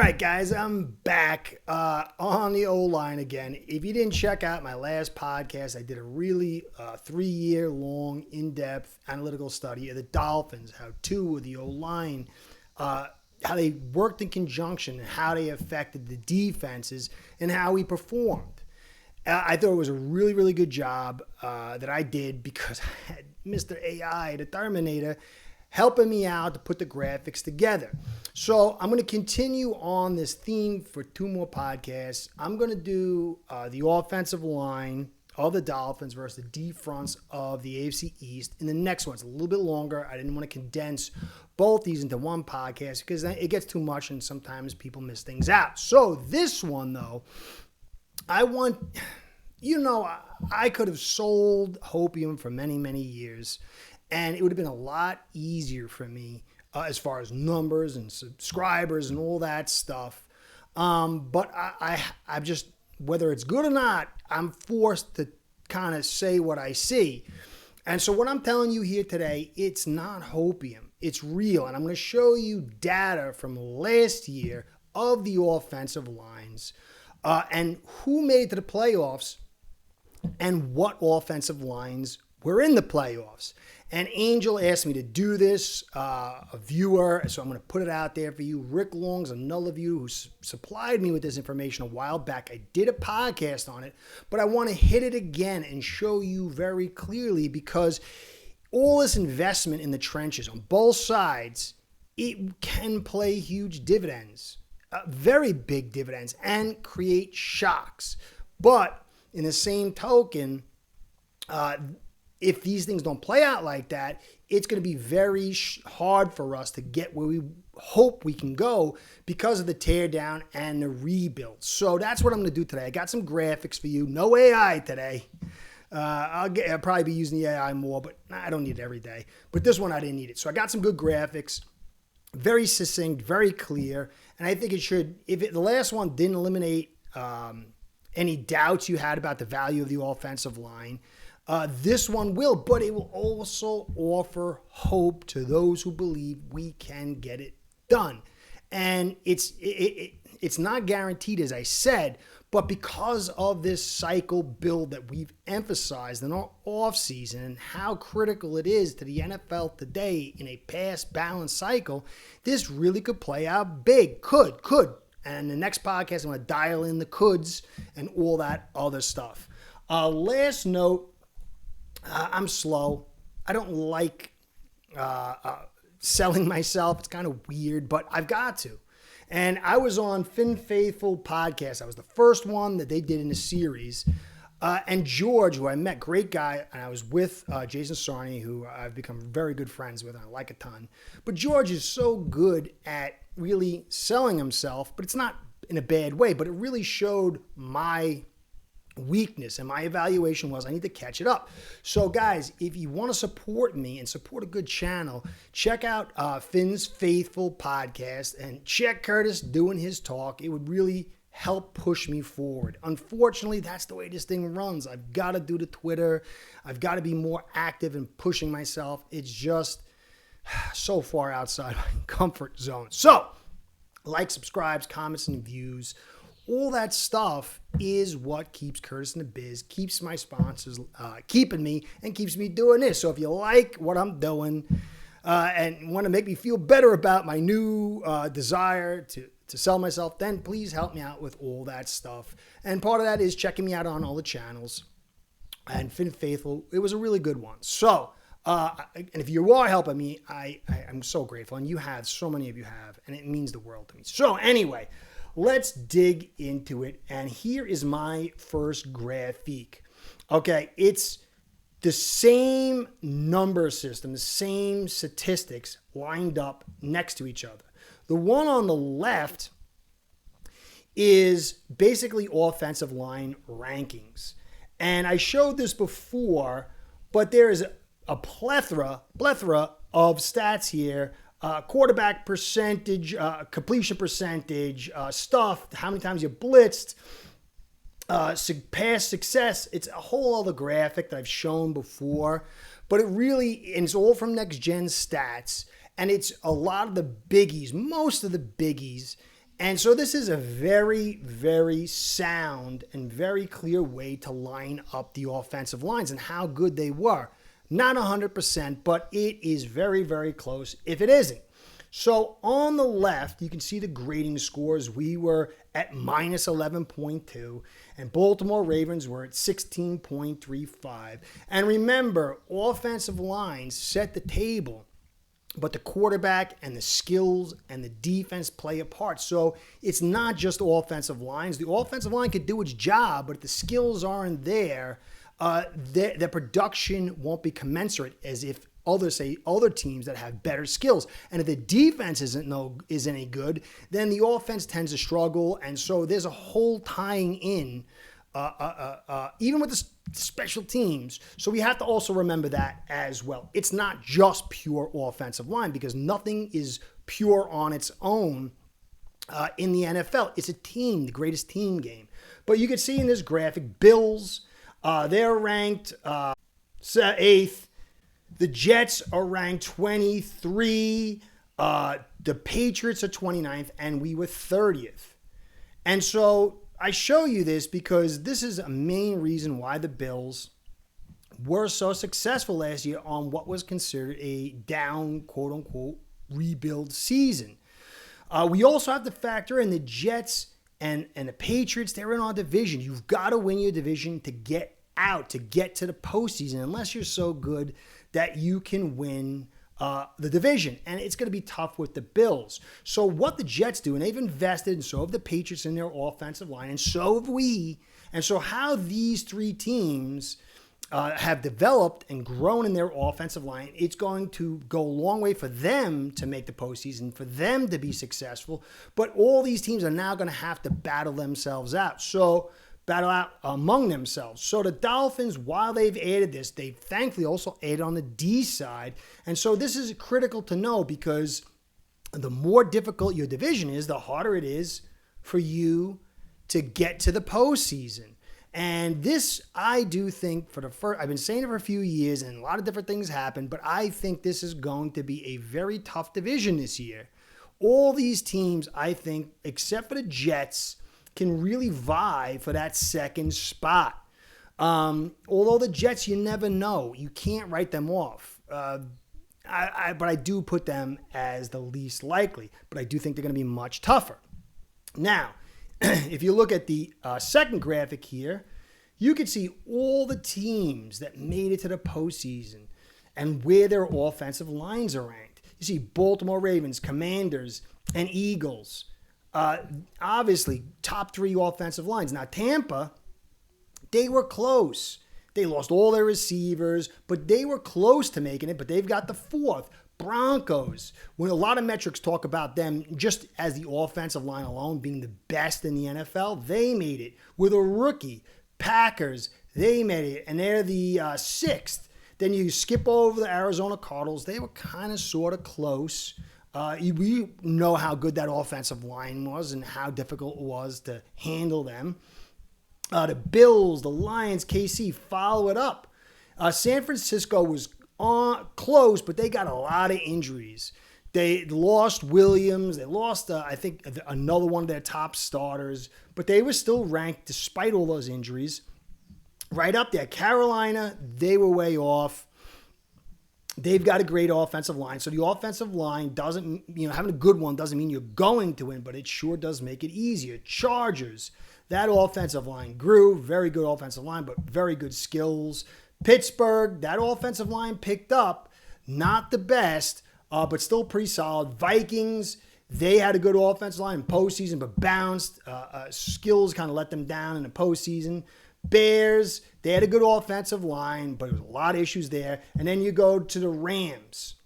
right, guys, I'm back on the O-line again. If you didn't check out my last podcast, I did a really 3-year-long, in-depth analytical study of the Dolphins, how two of the O-line, how they worked in conjunction and how they affected the defenses and how we performed. I thought it was a really, really good job that I did because I had Mr. AI, the Terminator, helping me out to put the graphics together. So I'm going to continue on this theme for 2 more podcasts. I'm going to do the offensive line of the Dolphins versus the D fronts of the AFC East in the next one. It's a little bit longer. I didn't want to condense both these into one podcast because it gets too much and sometimes people miss things out. So this one, though, I could have sold Hopium for many, many years. And it would have been a lot easier for me as far as numbers and subscribers and all that stuff. But I'm just, whether it's good or not, I'm forced to kind of say what I see. And so what I'm telling you here today, it's not hopium. It's real. And I'm going to show you data from last year of the offensive lines and who made it to the playoffs and what offensive lines were in the playoffs. And Angel asked me to do this, a viewer, so I'm going to put it out there for you. Rick Long's another viewer who supplied me with this information a while back. I did a podcast on it, but I want to hit it again and show you very clearly because all this investment in the trenches on both sides, it can play huge dividends, very big dividends, and create shocks. But in the same token, if these things don't play out like that, it's going to be very hard for us to get where we hope we can go because of the teardown and the rebuild. So that's what I'm going to do today. I got some graphics for you. No AI today. I'll probably be using the AI more, but I don't need it every day. But this one, I didn't need it. So I got some good graphics. Very succinct, very clear. And I think it should, the last one didn't eliminate any doubts you had about the value of the offensive line, this one will, but it will also offer hope to those who believe we can get it done. And it's not guaranteed, as I said, but because of this cycle build that we've emphasized in our offseason and how critical it is to the NFL today in a pass-balanced cycle, this really could play out big. Could. And the next podcast, I'm going to dial in the coulds and all that other stuff. Last note, I'm slow. I don't like selling myself. It's kind of weird, but I've got to. And I was on Finn Faithful podcast. I was the first one that they did in a series. And George, who I met, great guy, and I was with Jason Sarney, who I've become very good friends with and I like a ton. But George is so good at really selling himself, but it's not in a bad way, but it really showed my weakness, and my evaluation was I need to catch it up. So guys, if you want to support me and support a good channel, check out Finn's Faithful podcast and check Curtis doing his talk. It would really help push me forward. Unfortunately, that's the way this thing runs. I've got to do the Twitter. I've got to be more active in pushing myself. It's just so far outside my comfort zone. So like, subscribes, comments, and views. All that stuff is what keeps Curtis in the biz, keeps my sponsors keeping me, and keeps me doing this. So if you like what I'm doing and want to make me feel better about my new desire to sell myself, then please help me out with all that stuff. And part of that is checking me out on all the channels. And Finn Faithful, it was a really good one. So, and if you are helping me, I'm so grateful. And you have, so many of you have, and it means the world to me. So anyway, let's dig into it. And here is my first graphic. Okay, it's the same number system, the same statistics lined up next to each other. The one on the left is basically offensive line rankings. And I showed this before, but there is a plethora of stats here. Quarterback percentage, completion percentage, stuff, how many times you blitzed, pass success. It's a whole other graphic that I've shown before, but it really, and it's all from Next Gen Stats, and it's a lot of the biggies, most of the biggies, And so this is a very, very sound and very clear way to line up the offensive lines and how good they were. Not 100%, but it is very, very close if it isn't. So on the left, you can see the grading scores. We were at minus 11.2, and Baltimore Ravens were at 16.35. And remember, offensive lines set the table, but the quarterback and the skills and the defense play a part. So it's not just offensive lines. The offensive line could do its job, but if the skills aren't there, the production won't be commensurate as if other teams that have better skills. And if the defense isn't any good, then the offense tends to struggle. And so there's a whole tying in, even with the special teams. So we have to also remember that as well. It's not just pure offensive line, because nothing is pure on its own in the NFL. It's a team, the greatest team game. But you can see in this graphic, Bills, they're ranked 8th. The Jets are ranked 23. The Patriots are 29th, and we were 30th. And so I show you this because this is a main reason why the Bills were so successful last year on what was considered a down, quote-unquote, rebuild season. We also have to factor in the Jets and the Patriots. They're in our division. You've got to win your division to get out, to get to the postseason, unless you're so good that you can win the division. And it's going to be tough with the Bills. So what the Jets do, and they've invested, and so have the Patriots in their offensive line, and so have we. And so how these three teams have developed and grown in their offensive line, it's going to go a long way for them to make the postseason, for them to be successful. But all these teams are now going to have to battle out among themselves. So the Dolphins, while they've added this, they thankfully also added on the D side. And so this is critical to know, because the more difficult your division is, the harder it is for you to get to the postseason. And this, I do think, I've been saying it for a few years, and a lot of different things happen, but I think this is going to be a very tough division this year. All these teams, I think, except for the Jets, can really vie for that second spot. Although the Jets, you never know. You can't write them off. But I do put them as the least likely. But I do think they're going to be much tougher. Now, if you look at the second graphic here, you can see all the teams that made it to the postseason and where their offensive lines are ranked. You see Baltimore Ravens, Commanders, and Eagles. Obviously, top three offensive lines. Now, Tampa, they were close. They lost all their receivers, but they were close to making it, but they've got the fourth. Broncos, when a lot of metrics talk about them just as the offensive line alone being the best in the NFL, they made it with a rookie. Packers, they made it, and they're the sixth. Then you skip over the Arizona Cardinals. They were kind of sort of close. We know how good that offensive line was and how difficult it was to handle them. The Bills, the Lions, KC follow it up. San Francisco was close, but they got a lot of injuries. They lost Williams. They lost, I think, another one of their top starters, but they were still ranked despite all those injuries. Right up there. Carolina, they were way off. They've got a great offensive line. So the offensive line doesn't, having a good one doesn't mean you're going to win, but it sure does make it easier. Chargers, that offensive line grew. Very good offensive line, but very good skills. Pittsburgh, that offensive line picked up. Not the best, but still pretty solid. Vikings, they had a good offensive line in postseason, but bounced. Skills kind of let them down in the postseason. Bears, they had a good offensive line, but there was a lot of issues there. And then you go to the Rams,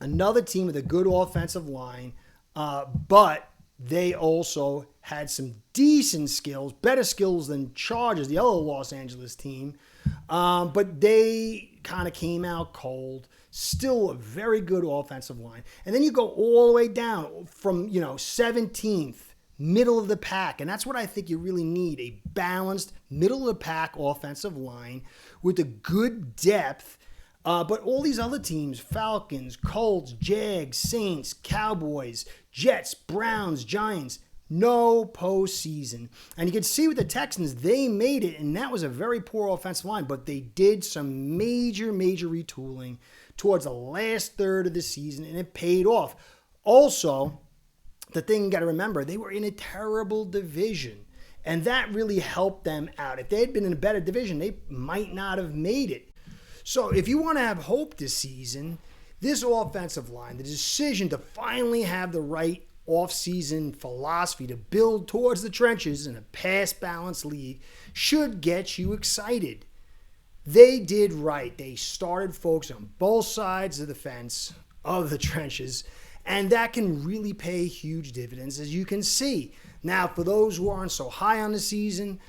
another team with a good offensive line, but they also had some decent skills, better skills than Chargers, the other Los Angeles team. But they kind of came out cold. Still a very good offensive line. And then you go all the way down from, 17th. Middle of the pack. And that's what I think you really need, a balanced middle of the pack offensive line with a good depth But all these other teams, Falcons, Colts, Jags, Saints, Cowboys, Jets, Browns, Giants, no postseason. And you can see with the Texans, they made it, and that was a very poor offensive line, but they did some major retooling towards the last third of the season, and it paid off. Also, the thing you got to remember, they were in a terrible division, and that really helped them out. If they had been in a better division, they might not have made it. So if you want to have hope this season, this offensive line, the decision to finally have the right offseason philosophy to build towards the trenches in a pass-balanced league should get you excited. They did right. They started folks on both sides of the fence, of the trenches, and that can really pay huge dividends, as you can see. Now, for those who aren't so high on the season,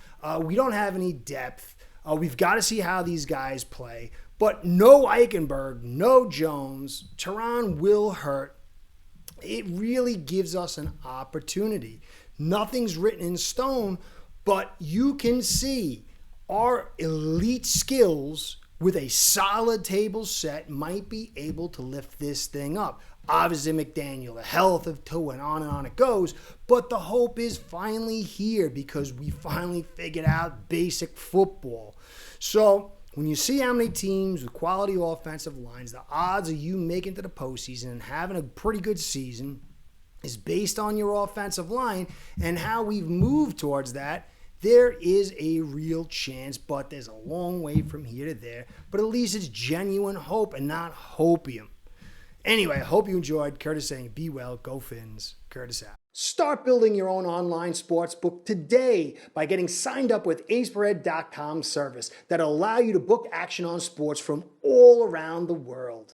we don't have any depth. We've got to see how these guys play. But no Eichenberg, no Jones, Teron will hurt. It really gives us an opportunity. Nothing's written in stone, but you can see our elite skills with a solid table set might be able to lift this thing up. Obviously, McDaniel, the health of Tua, and on it goes. But the hope is finally here because we finally figured out basic football. So when you see how many teams with quality offensive lines, the odds of you making to the postseason and having a pretty good season is based on your offensive line and how we've moved towards that. There is a real chance, but there's a long way from here to there. But at least it's genuine hope and not hopium. Anyway, I hope you enjoyed. Curtis saying, be well, go Fins. Curtis out. Start building your own online sportsbook today by getting signed up with aceperhead.com service that'll allow you to book action on sports from all around the world.